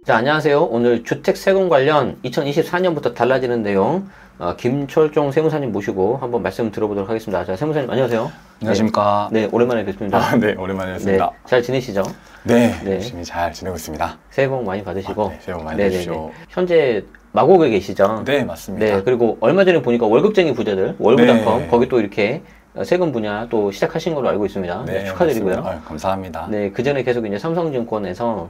자, 안녕하세요. 오늘 주택세금 관련 2024년부터 달라지는 내용 김철종 세무사님 모시고 한번 말씀 들어보도록 하겠습니다. 자, 세무사님 안녕하세요. 안녕하십니까. 네, 오랜만에 뵙습니다. 네, 오랜만에 뵙습니다. 네, 잘 지내시죠? 네, 열심히 잘 지내고 있습니다. 새해 복 많이 받으시고. 네, 새해 복 많이 받으십시오. 현재 마곡에 계시죠? 네, 맞습니다. 네, 그리고 얼마 전에 보니까 월급쟁이 부자들, 월급닷컴, 네. 거기 또 이렇게 세금 분야 또 시작하신 걸로 알고 있습니다. 네, 축하드리고요. 아유, 감사합니다. 네, 그 전에 계속 이제 삼성증권에서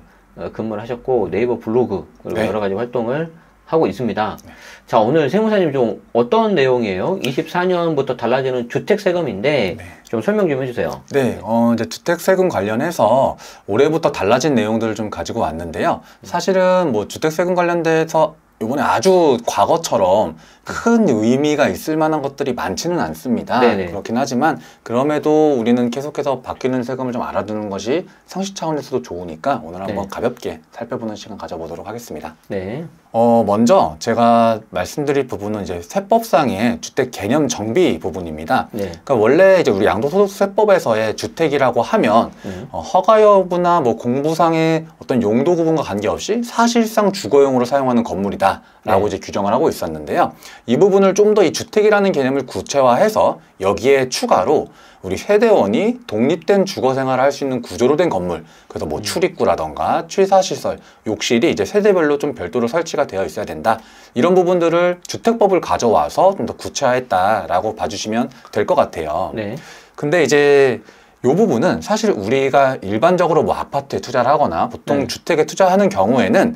근무를 하셨고 네이버 블로그 그리고 네. 여러 가지 활동을 하고 있습니다. 네. 자, 오늘 세무사님 좀 어떤 내용이에요? 24년부터 달라지는 주택세금인데 네. 좀 설명 좀 해주세요. 네, 이제 주택세금 관련해서 올해부터 달라진 내용들을 좀 가지고 왔는데요. 사실은 뭐 주택세금 관련돼서 이번에 아주 과거처럼 큰 의미가 있을 만한 것들이 많지는 않습니다. 네네. 그렇긴 하지만 그럼에도 우리는 계속해서 바뀌는 세금을 좀 알아두는 것이 상식 차원에서도 좋으니까 오늘 한번 네. 가볍게 살펴보는 시간 가져보도록 하겠습니다. 네. 먼저 제가 말씀드릴 부분은 이제 세법상의 주택 개념 정비 부분입니다. 네. 그러니까 원래 이제 우리 양도소득세법에서의 주택이라고 하면 허가 여부나 뭐 공부상의 어떤 용도 구분과 관계없이 사실상 주거용으로 사용하는 건물이다라고 네. 이제 규정을 하고 있었는데요. 이 부분을 좀 더 이 주택이라는 개념을 구체화해서 여기에 추가로 우리 세대원이 독립된 주거 생활을 할 수 있는 구조로 된 건물, 그래서 뭐 출입구라던가 취사시설, 욕실이 이제 세대별로 좀 별도로 설치가 되어 있어야 된다. 이런 부분들을 주택법을 가져와서 좀 더 구체화했다라고 봐주시면 될 것 같아요. 네. 근데 이제 이 부분은 사실 우리가 일반적으로 뭐 아파트에 투자를 하거나 보통 주택에 투자하는 경우에는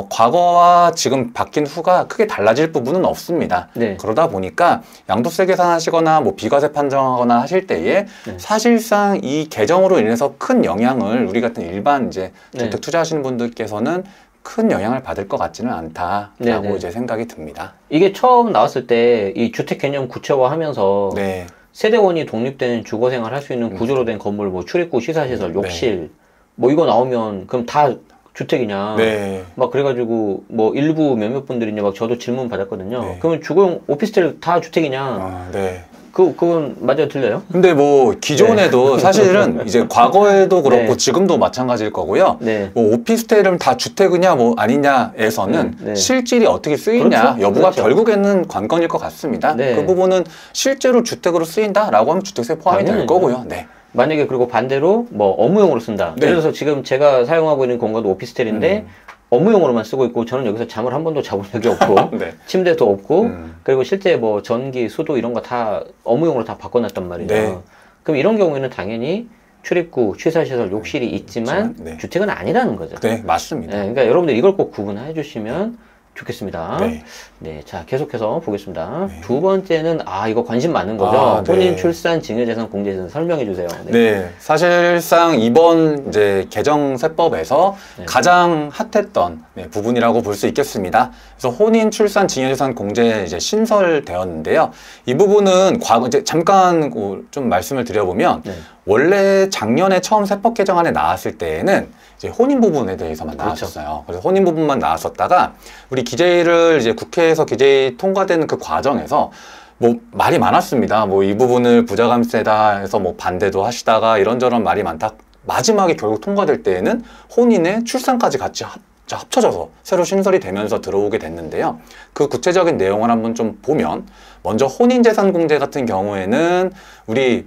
과거와 지금 바뀐 후가 크게 달라질 부분은 없습니다. 네. 그러다 보니까 양도세 계산하시거나 뭐 비과세 판정하거나 하실 때에 사실상 이 개정으로 인해서 큰 영향을 우리 같은 일반 이제 주택 투자하시는 분들께서는 큰 영향을 받을 것 같지는 않다라고 이제 생각이 듭니다. 이게 처음 나왔을 때 이 주택 개념 구체화하면서 네. 세대원이 독립된 주거 생활 할 수 있는 구조로 된 건물, 뭐 출입구, 시사시설, 욕실 뭐 이거 나오면 그럼 다 주택이냐? 네. 막 그래가지고 뭐 일부 몇몇 분들이 이제 막 저도 질문 받았거든요. 네. 그러면 주거용 오피스텔 다 주택이냐? 네. 그건 맞아요, 틀려요? 근데 뭐 기존에도 사실은 이제 과거에도 그렇고 지금도 마찬가지일 거고요. 네. 뭐 오피스텔은 다 주택이냐 뭐 아니냐에서는 실질이 어떻게 쓰이냐 그렇죠? 여부가 그렇죠. 결국에는 관건일 것 같습니다. 네. 그 부분은 실제로 주택으로 쓰인다라고 하면 주택세 포함이 될 당연하죠. 거고요. 네. 만약에 그리고 반대로 뭐 업무용으로 쓴다. 네. 예를 들어서 지금 제가 사용하고 있는 공간도 오피스텔인데 업무용으로만 쓰고 있고 저는 여기서 잠을 한 번도 자본 적이 없고 네. 침대도 없고 그리고 실제 뭐 전기, 수도 이런 거 다 업무용으로 다 바꿔놨단 말이죠. 네. 그럼 이런 경우에는 당연히 출입구, 취사시설, 욕실이 있지만 네. 주택은 아니라는 거죠. 네, 맞습니다. 네, 그러니까 여러분들 이걸 꼭 구분해 주시면 좋겠습니다. 네. 네, 자 계속해서 보겠습니다. 네. 두 번째는 이거 관심 많은 거죠. 네. 혼인, 출산, 증여재산, 공제재산 설명해 주세요. 네, 사실상 이번 이제 개정세법에서 가장 핫했던 부분이라고 볼 수 있겠습니다. 그래서 혼인, 출산, 증여재산, 공제 이제 신설되었는데요. 이 부분은 과거 이제 잠깐 좀 말씀을 드려보면 원래 작년에 처음 세법 개정안에 나왔을 때에는 이제 혼인 부분에 대해서만 나왔었어요. 그래서 혼인 부분만 나왔었다가 우리 기재위를 이제 국회에서 기재위 통과되는 그 과정에서 뭐 말이 많았습니다. 뭐 이 부분을 부자감세다 해서 뭐 반대도 하시다가 이런저런 말이 많다. 마지막에 결국 통과될 때에는 혼인에 출산까지 같이 합쳐져서 새로 신설이 되면서 들어오게 됐는데요. 그 구체적인 내용을 한번 좀 보면 먼저 혼인재산공제 같은 경우에는 우리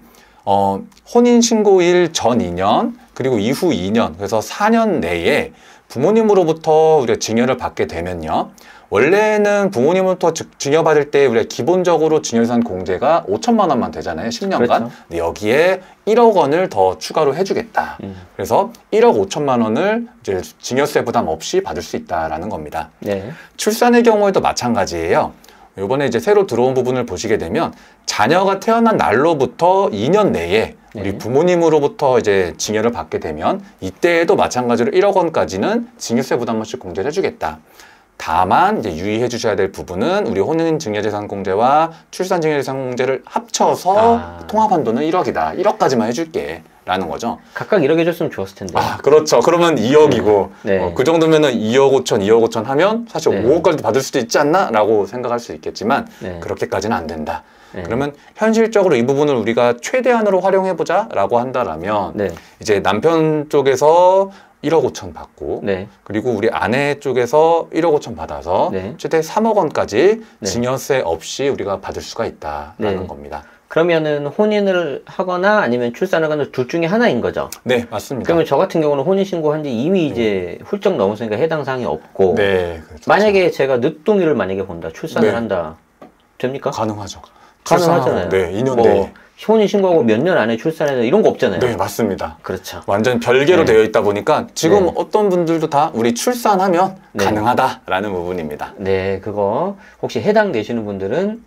혼인신고일 전 2년 그리고 이후 2년 그래서 4년 내에 부모님으로부터 우리가 증여를 받게 되면요. 원래는 부모님으로부터 증여받을 때 우리가 기본적으로 증여재산 공제가 5천만 원만 되잖아요. 10년간. 그렇죠. 근데 여기에 1억 원을 더 추가로 해주겠다. 그래서 1억 5천만 원을 이제 증여세 부담 없이 받을 수 있다라는 겁니다. 네. 출산의 경우에도 마찬가지예요. 이번에 이제 새로 들어온 부분을 보시게 되면 자녀가 태어난 날로부터 2년 내에 우리 부모님으로부터 이제 증여를 받게 되면 이때에도 마찬가지로 1억 원까지는 증여세 부담 없이 공제를 해주겠다. 다만 이제 유의해 주셔야 될 부분은 우리 혼인 증여재산 공제와 출산 증여재산 공제를 합쳐서 통합한 돈은 1억이다. 1억까지만 해줄게. 라는 거죠. 각각 1억 해줬으면 좋았을 텐데. 그렇죠. 그러면 2억이고 네. 그 정도면은 2억 5천, 2억 5천 하면 사실 네. 5억까지도 받을 수도 있지 않나? 라고 생각할 수 있겠지만 그렇게까지는 안 된다. 그러면 현실적으로 이 부분을 우리가 최대한으로 활용해보자 라고 한다라면 이제 남편 쪽에서 1억 5천 받고 네. 그리고 우리 아내 쪽에서 1억 5천 받아서 네. 최대 3억 원까지 네. 증여세 없이 우리가 받을 수가 있다라는 네. 겁니다. 그러면은 혼인을 하거나 아니면 출산을 하거나 둘 중에 하나인 거죠. 네, 맞습니다. 그러면 저 같은 경우는 혼인신고한 지 이미 이제 훌쩍 넘었으니까 해당 사항이 없고 네, 그렇죠. 만약에 제가 늦둥이를 만약에 본다, 출산을 네. 한다, 됩니까? 가능하죠. 가능하잖아요. 네, 2년 뭐 내에. 혼인신고하고 몇 년 안에 출산해서 이런 거 없잖아요. 네, 맞습니다. 그렇죠. 완전 별개로 네. 되어 있다 보니까 지금 네. 어떤 분들도 다 우리 출산하면 네. 가능하다라는 부분입니다. 네, 그거 혹시 해당되시는 분들은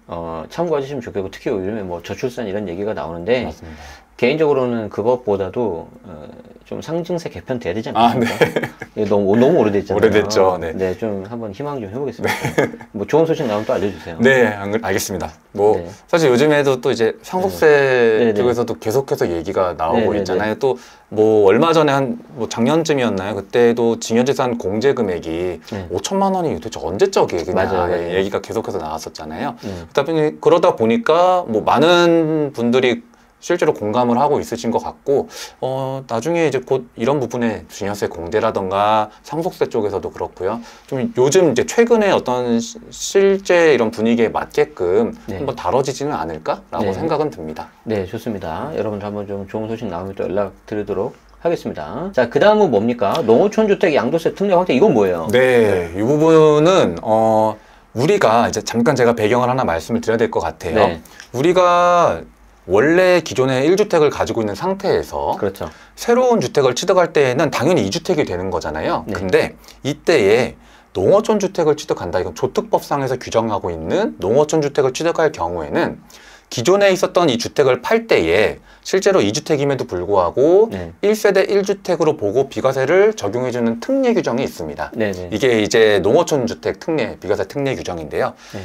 참고해 주시면 좋겠고, 특히 요즘에 뭐 저출산 이런 얘기가 나오는데 맞습니다. 개인적으로는 그것보다도 좀 상징세 개편돼야 되지 않습니까? 네. 너무 오래됐잖아요. 오래됐죠. 네. 네, 좀 한번 희망 좀 해보겠습니다. 뭐 좋은 소식 나오면 또 알려주세요. 네, 알겠습니다. 뭐 네. 사실 요즘에도 또 이제 상속세 네. 쪽에서도 계속해서 얘기가 나오고 네. 있잖아요. 또 뭐 얼마 전에 뭐 작년쯤이었나요? 그때도 징여재산 공제 금액이 네. 5천만 원이 도대체 언제적 얘기냐 맞아요. 네. 얘기가 계속해서 나왔었잖아요. 그러다 보니까 뭐 많은 분들이 실제로 공감을 하고 있으신 것 같고, 나중에 이제 곧 이런 부분에 증여세 공제라던가 상속세 쪽에서도 그렇고요. 좀 요즘 이제 최근에 어떤 실제 이런 분위기에 맞게끔 네. 한번 다뤄지지는 않을까라고 네. 생각은 듭니다. 네, 좋습니다. 여러분들 한번 좀 좋은 소식 나오면 또 연락 드리도록 하겠습니다. 자, 그 다음은 뭡니까? 농어촌 주택 양도세 특례 확대, 이건 뭐예요? 네, 이 부분은, 우리가 이제 잠깐 제가 배경을 하나 말씀을 드려야 될 것 같아요. 네. 우리가 원래 기존에 1주택을 가지고 있는 상태에서 그렇죠. 새로운 주택을 취득할 때에는 당연히 2주택이 되는 거잖아요. 네. 근데 이때에 농어촌 주택을 취득한다. 이건 조특법상에서 규정하고 있는 농어촌 주택을 취득할 경우에는 기존에 있었던 이 주택을 팔 때에 실제로 2주택임에도 불구하고 네. 1세대 1주택으로 보고 비과세를 적용해주는 특례 규정이 있습니다. 네네. 이게 이제 농어촌 주택 특례, 비과세 특례 규정인데요. 네.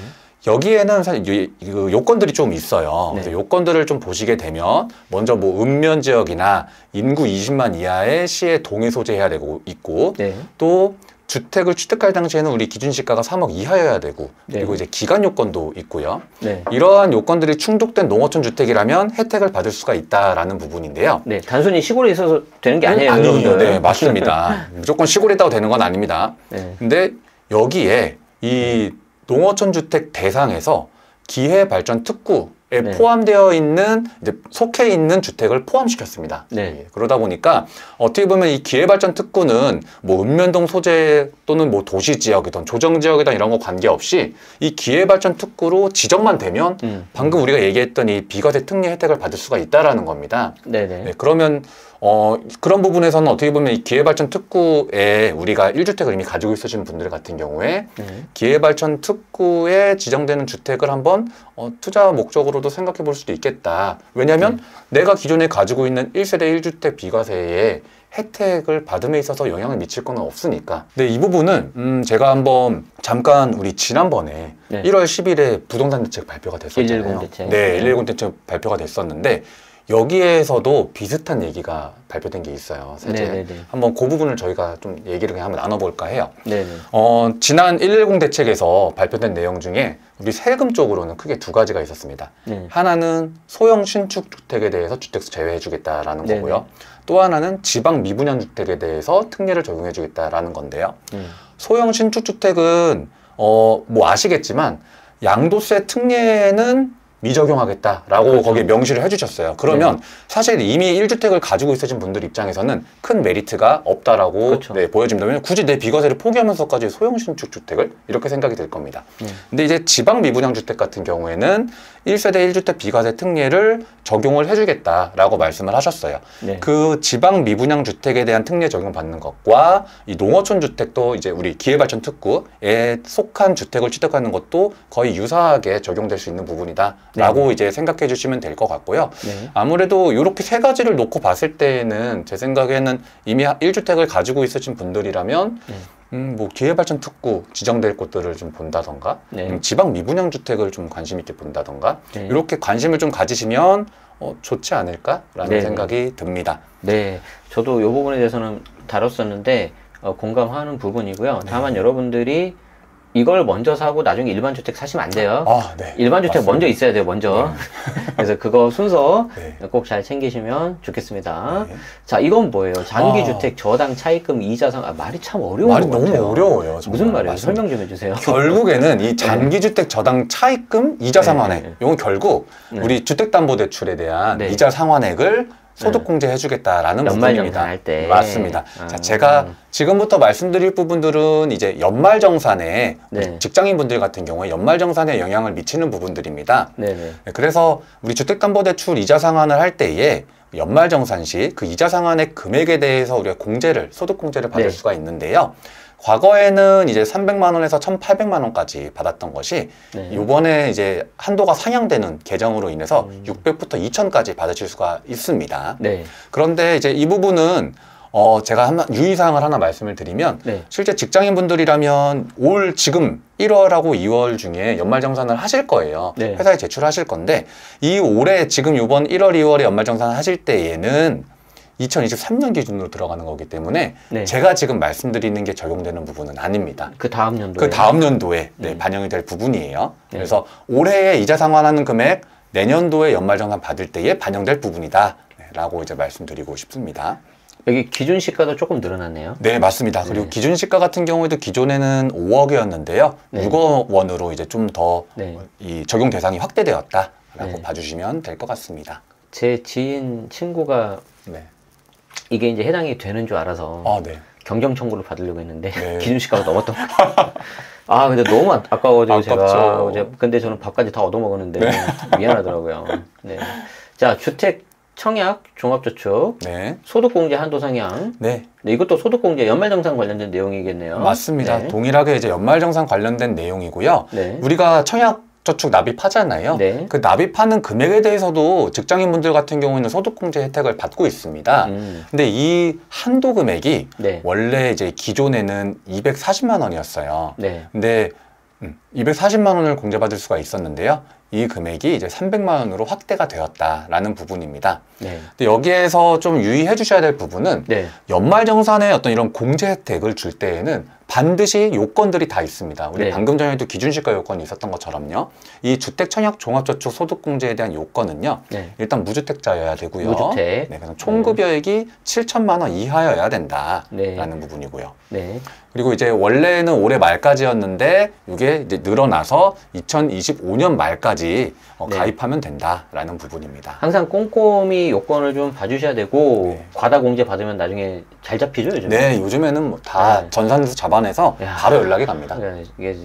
여기에는 사실 그 요건들이 좀 있어요. 네. 그래서 요건들을 좀 보시게 되면 먼저 뭐 읍면 지역이나 인구 20만 이하의 시에 동해 소재해야 되고 있고 네. 또 주택을 취득할 당시에는 우리 기준 시가가 3억 이하여야 되고 그리고 네. 이제 기간 요건도 있고요. 네. 이러한 요건들이 충족된 농어촌 주택이라면 혜택을 받을 수가 있다라는 부분인데요. 네, 단순히 시골에 있어서 되는 게 아니에요. 아니에요. 여러분들. 네, 맞습니다. 무조건 시골에 있다고 되는 건 아닙니다. 네. 근데 여기에 이 농어촌 주택 대상에서 기회발전 특구에 네. 포함되어 있는 이제 속해 있는 주택을 포함시켰습니다. 네. 예, 그러다 보니까 어떻게 보면 이 기회발전 특구는 뭐 읍면동 소재 또는 뭐 도시 지역이든 조정 지역이든 이런 거 관계없이 이 기회발전 특구로 지정만 되면 방금 우리가 얘기했던 이 비과세 특례 혜택을 받을 수가 있다라는 겁니다. 네네. 네, 그러면 그런 부분에서는 어떻게 보면 이 기회발전 특구에 우리가 1주택을 이미 가지고 있으신 분들 같은 경우에 네. 기회발전 특구에 지정되는 주택을 한번 투자 목적으로도 생각해 볼 수도 있겠다. 왜냐하면 내가 기존에 가지고 있는 1세대 1주택 비과세에 혜택을 받음에 있어서 영향을 미칠 건 없으니까. 근데 이 부분은 제가 한번 잠깐 우리 지난번에 네. 1월 10일에 부동산 대책 발표가 됐었잖아요. 110 대책. 네, 110 대책 발표가 됐었는데 여기에서도 비슷한 얘기가 발표된 게 있어요. 세제. 네네네. 한번 그 부분을 저희가 좀 얘기를 그냥 한번 나눠볼까 해요. 네네. 지난 110 대책에서 발표된 내용 중에 우리 세금 쪽으로는 크게 두 가지가 있었습니다. 네. 하나는 소형 신축 주택에 대해서 주택수 제외해주겠다라는 네네. 거고요. 또 하나는 지방 미분양 주택에 대해서 특례를 적용해주겠다라는 건데요. 소형 신축 주택은 뭐 아시겠지만 양도세 특례는 미적용하겠다라고 거기에 명시를 해주셨어요. 그러면 사실 이미 1주택을 가지고 있으신 분들 입장에서는 큰 메리트가 없다라고 그렇죠. 네, 보여집니다. 왜냐면 굳이 내 비과세를 포기하면서까지 소형 신축 주택을 이렇게 생각이 될 겁니다. 근데 이제 지방 미분양 주택 같은 경우에는 1세대 1주택 비과세 특례를 적용을 해주겠다라고 말씀을 하셨어요. 네. 그 지방 미분양 주택에 대한 특례 적용받는 것과 이 농어촌 주택도 이제 우리 기회발전 특구에 속한 주택을 취득하는 것도 거의 유사하게 적용될 수 있는 부분이다라고 이제 생각해 주시면 될 것 같고요. 네. 아무래도 이렇게 세 가지를 놓고 봤을 때에는 제 생각에는 이미 1주택을 가지고 있으신 분들이라면 뭐 기회발전 특구 지정될 곳들을 좀 본다던가 네. 지방 미분양 주택을 좀 관심 있게 본다던가 네. 이렇게 관심을 좀 가지시면 좋지 않을까라는 네. 생각이 듭니다. 네, 저도 이 부분에 대해서는 다뤘었는데 공감하는 부분이고요. 다만 여러분들이 이걸 먼저 사고 나중에 일반 주택 사시면 안 돼요. 아, 네. 일반 주택 맞습니다. 먼저 있어야 돼요, 먼저. 그래서 그거 순서 네. 꼭 잘 챙기시면 좋겠습니다. 네. 자, 이건 뭐예요? 장기주택 저당 차입금 이자상, 말이 참 어려운 말이 것 너무 같아요. 어려워요. 정말. 무슨 말이에요? 맞습니다. 설명 좀 해주세요. 결국에는 이 장기주택 저당 차입금 이자 상환액, 이건 결국 우리 주택담보대출에 대한 네. 이자 상환액을 소득공제 해주겠다라는 연말 부분입니다. 정산할 때. 맞습니다. 자, 제가 지금부터 말씀드릴 부분들은 이제 연말정산에 네. 직장인분들 같은 경우에 연말정산에 영향을 미치는 부분들입니다. 네네. 네, 그래서 우리 주택담보대출 이자 상환을 할 때에 연말정산 시 그 이자 상환액 금액에 대해서 우리가 소득공제를 받을 네. 수가 있는데요. 과거에는 이제 300만 원에서 1,800만 원까지 받았던 것이 네. 이번에 이제 한도가 상향되는 개정으로 인해서 600부터 2,000까지 받으실 수가 있습니다. 네. 그런데 이제 이 부분은 제가 유의사항을 하나 말씀을 드리면 네. 실제 직장인분들이라면 지금 1월하고 2월 중에 연말정산을 하실 거예요. 네. 회사에 제출하실 건데 이 올해 지금 이번 1월, 2월에 연말정산을 하실 때에는 2023년 기준으로 들어가는 거기 때문에 네. 제가 지금 말씀드리는 게 적용되는 부분은 아닙니다. 그 다음 연도에. 그 다음 연도에 반영이 될 부분이에요. 네. 그래서 올해에 이자 상환하는 금액 내년도에 연말정산 받을 때에 반영될 부분이다 라고 이제 말씀드리고 싶습니다. 여기 기준 시가도 조금 늘어났네요. 네, 맞습니다. 그리고 기준 시가 같은 경우에도 기존에는 5억이었는데요. 네. 6억 원으로 이제 좀 더 네. 이 적용 대상이 확대되었다라고 네. 봐주시면 될 것 같습니다. 제 지인 친구가 네. 이게 이제 해당이 되는 줄 알아서 네. 경정 청구를 받으려고 했는데 네. 기준 시가가 넘었던 거예요. 근데 너무 아까워가지고 제가 아깝죠. 어제 근데 저는 밥까지 다 얻어먹었는데 미안하더라고요. 네. 자, 주택 청약 종합저축 네. 소득공제 한도 상향. 네. 네, 이것도 소득공제 연말정산 관련된 내용이겠네요. 맞습니다. 네. 동일하게 이제 연말정산 관련된 내용이고요. 네. 우리가 청약저축 납입하잖아요. 네. 그 납입하는 금액에 대해서도 직장인분들 같은 경우에는 소득공제 혜택을 받고 있습니다. 근데 이 한도 금액이 네. 원래 이제 기존에는 240만 원이었어요. 네. 근데 240만 원을 공제받을 수가 있었는데요. 이 금액이 이제 300만 원으로 확대가 되었다라는 부분입니다. 네. 근데 여기에서 좀 유의해 주셔야 될 부분은 네. 연말정산에 어떤 이런 공제 혜택을 줄 때에는 반드시 요건들이 다 있습니다. 우리 네. 방금 전에도 기준시가 요건이 있었던 것처럼요. 이 주택청약 종합저축 소득공제에 대한 요건은요. 네. 일단 무주택자여야 되고요. 무주택. 네, 그래서 총급여액이 7천만 원 이하여야 된다라는 네. 부분이고요. 네. 그리고 이제 원래는 올해 말까지였는데 이게 이제 늘어나서 2025년 말까지 네. 가입하면 된다라는 부분입니다. 항상 꼼꼼히 요건을 좀 봐주셔야 되고 네. 과다 공제 받으면 나중에 잘 잡히죠, 요즘. 네, 요즘에는 뭐 다 네. 전산에서 잡아내서 야. 바로 연락이 갑니다. 그러니까 이게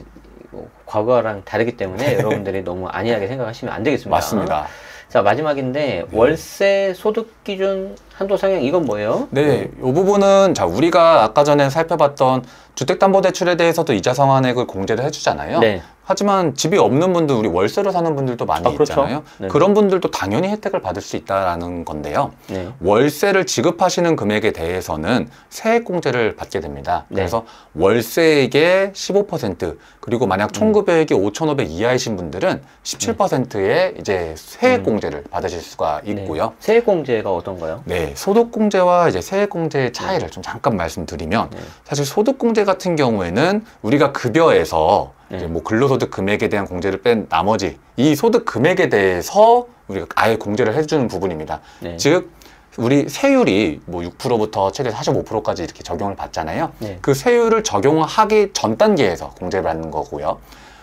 뭐 과거랑 다르기 때문에 여러분들이 너무 안이하게 생각하시면 안 되겠습니다. 맞습니다. 자, 마지막인데 월세 소득 기준 한도 상향 이건 뭐예요? 네, 이 부분은 자 우리가 아까 전에 살펴봤던 주택담보대출에 대해서도 이자 상환액을 공제를 해주잖아요. 네. 하지만 집이 없는 분들, 우리 월세로 사는 분들도 많이 그렇죠. 있잖아요. 네. 그런 분들도 당연히 혜택을 받을 수 있다라는 건데요. 네. 월세를 지급하시는 금액에 대해서는 세액 공제를 받게 됩니다. 네. 그래서 월세액의 15% 그리고 만약 총급여액이 5,500 이하이신 분들은 17%의 이제 세액 공제를 받으실 수가 있고요. 네. 세액 공제가 어떤가요? 네, 소득공제와 이제 세액공제의 차이를 좀 잠깐 말씀드리면 사실 소득공제 같은 경우에는 우리가 급여에서 이제 뭐 근로소득 금액에 대한 공제를 뺀 나머지 이 소득 금액에 대해서 우리가 아예 공제를 해주는 부분입니다. 네. 즉 우리 세율이 뭐 6%부터 최대 45%까지 이렇게 적용을 받잖아요. 네. 그 세율을 적용하기 전 단계에서 공제를 받는 거고요.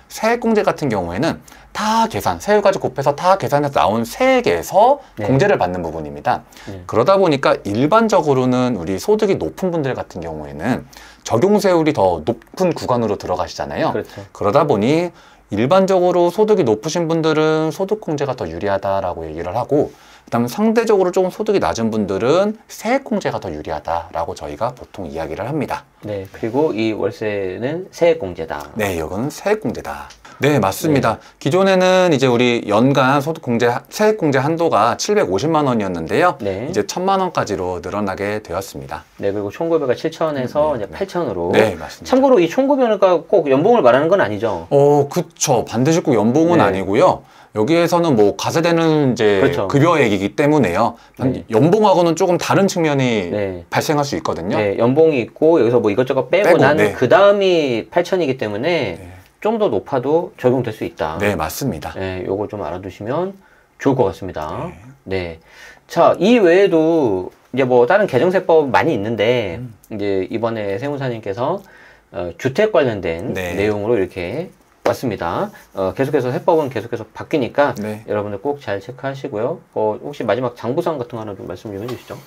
세액공제 같은 경우에는 다 계산, 세율까지 곱해서 다 계산해서 나온 세액에서 네. 공제를 받는 부분입니다. 네. 그러다 보니까 일반적으로는 우리 소득이 높은 분들 같은 경우에는 적용세율이 더 높은 구간으로 들어가시잖아요. 그렇죠. 그러다 보니 일반적으로 소득이 높으신 분들은 소득공제가 더 유리하다라고 얘기를 하고 그다음에 상대적으로 조금 소득이 낮은 분들은 세액공제가 더 유리하다라고 저희가 보통 이야기를 합니다. 네. 그리고 이 월세는 세액 공제다. 네, 이건 세액공제다. 네, 맞습니다. 기존에는 이제 우리 연간 소득공제, 세액공제 한도가 750만 원이었는데요. 네. 이제 1,000만 원까지로 늘어나게 되었습니다. 네, 그리고 총급여가 7천에서 이제 8천으로. 네, 맞습니다. 참고로 이 총급여가 꼭 연봉을 말하는 건 아니죠. 그쵸. 반드시 꼭 연봉은 네. 아니고요. 여기에서는 뭐 가세되는 이제 그렇죠. 급여액이기 때문에요. 네. 연봉하고는 조금 다른 측면이 네. 발생할 수 있거든요. 네, 연봉이 있고 여기서 뭐 이것저것 빼고 난 네. 그 다음이 8천이기 때문에 네. 좀 더 높아도 적용될 수 있다. 네, 맞습니다. 네, 요거 좀 알아두시면 좋을 것 같습니다. 네. 자, 이 외에도 이제 뭐 다른 개정세법 많이 있는데 이제 이번에 세무사님께서 주택 관련된 네. 내용으로 이렇게 왔습니다. 계속해서 세법은 계속해서 바뀌니까 네. 여러분들 꼭 잘 체크하시고요. 혹시 마지막 장부상 같은 거 하나 좀 말씀 좀 해주시죠.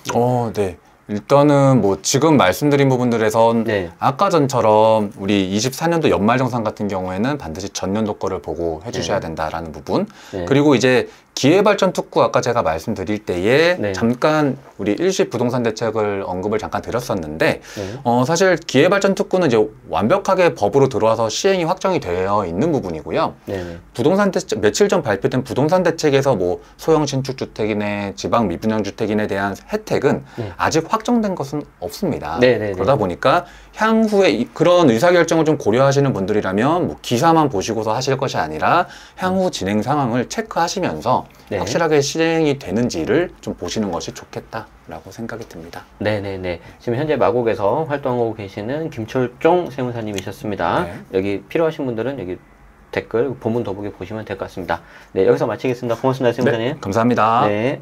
네. 일단은 뭐 지금 말씀드린 부분들에선 네. 아까 전처럼 우리 24년도 연말정산 같은 경우에는 반드시 전년도 거를 보고 해주셔야 된다라는 부분. 네. 그리고 이제 기회발전 특구 아까 제가 말씀드릴 때에 네. 잠깐 우리 일시 부동산 대책을 언급을 잠깐 드렸었는데 네. 사실 기회발전 특구는 이제 완벽하게 법으로 들어와서 시행이 확정이 되어 있는 부분이고요. 네. 부동산 대책, 며칠 전 발표된 부동산 대책에서 뭐 소형 신축 주택이네, 지방 미분양 주택인에 대한 혜택은 아직 확정된 것은 없습니다. 네네네. 그러다 보니까 향후에 그런 의사결정을 좀 고려하시는 분들이라면 뭐 기사만 보시고서 하실 것이 아니라 향후 진행 상황을 체크하시면서 네. 확실하게 실행이 되는지를 좀 보시는 것이 좋겠다라고 생각이 듭니다. 네네네. 지금 현재 마곡에서 활동하고 계시는 김철종 세무사님이셨습니다. 네. 여기 필요하신 분들은 여기 댓글 본문 더보기 보시면 될 것 같습니다. 네, 여기서 마치겠습니다. 고맙습니다, 세무사님. 네, 감사합니다. 네.